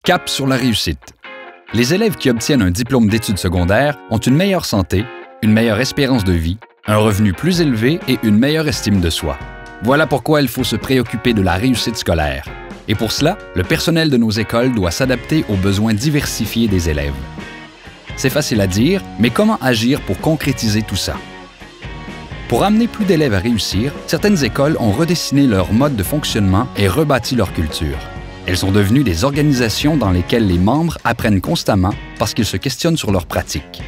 Cap sur la réussite. Les élèves qui obtiennent un diplôme d'études secondaires ont une meilleure santé, une meilleure espérance de vie, un revenu plus élevé et une meilleure estime de soi. Voilà pourquoi il faut se préoccuper de la réussite scolaire. Et pour cela, le personnel de nos écoles doit s'adapter aux besoins diversifiés des élèves. C'est facile à dire, mais comment agir pour concrétiser tout ça? Pour amener plus d'élèves à réussir, certaines écoles ont redessiné leur mode de fonctionnement et rebâti leur culture. Elles sont devenues des organisations dans lesquelles les membres apprennent constamment parce qu'ils se questionnent sur leurs pratiques.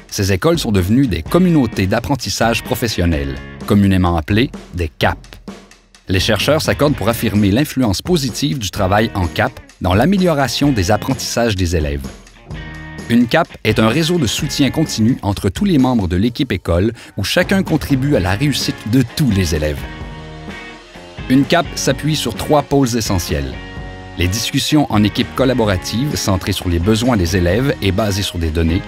Ces écoles sont devenues des communautés d'apprentissage professionnel, communément appelées des CAP. Les chercheurs s'accordent pour affirmer l'influence positive du travail en CAP dans l'amélioration des apprentissages des élèves. Une CAP est un réseau de soutien continu entre tous les membres de l'équipe école où chacun contribue à la réussite de tous les élèves. Une CAP s'appuie sur 3 pôles essentiels. Les discussions en équipe collaborative centrées sur les besoins des élèves et basées sur des données,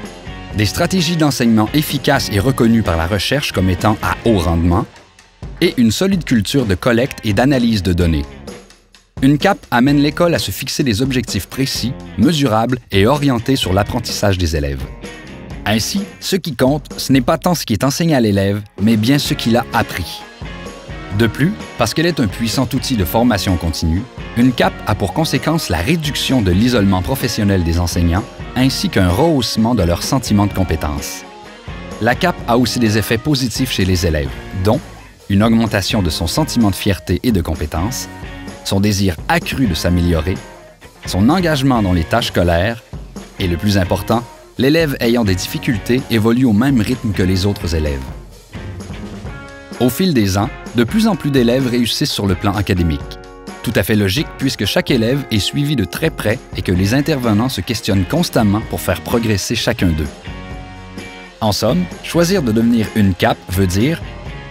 des stratégies d'enseignement efficaces et reconnues par la recherche comme étant à haut rendement, et une solide culture de collecte et d'analyse de données. Une CAP amène l'école à se fixer des objectifs précis, mesurables et orientés sur l'apprentissage des élèves. Ainsi, ce qui compte, ce n'est pas tant ce qui est enseigné à l'élève, mais bien ce qu'il a appris. De plus, parce qu'elle est un puissant outil de formation continue, une CAP a pour conséquence la réduction de l'isolement professionnel des enseignants ainsi qu'un rehaussement de leur sentiment de compétence. La CAP a aussi des effets positifs chez les élèves, dont une augmentation de son sentiment de fierté et de compétence, son désir accru de s'améliorer, son engagement dans les tâches scolaires et, le plus important, l'élève ayant des difficultés évolue au même rythme que les autres élèves. Au fil des ans, de plus en plus d'élèves réussissent sur le plan académique. Tout à fait logique puisque chaque élève est suivi de très près et que les intervenants se questionnent constamment pour faire progresser chacun d'eux. En somme, choisir de devenir une CAP veut dire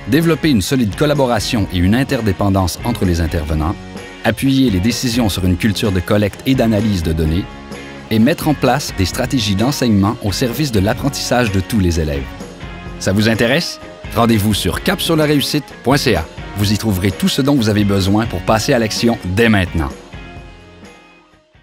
développer une solide collaboration et une interdépendance entre les intervenants, appuyer les décisions sur une culture de collecte et d'analyse de données, et mettre en place des stratégies d'enseignement au service de l'apprentissage de tous les élèves. Ça vous intéresse? Rendez-vous sur capsurlareussite.ca. Vous y trouverez tout ce dont vous avez besoin pour passer à l'action dès maintenant.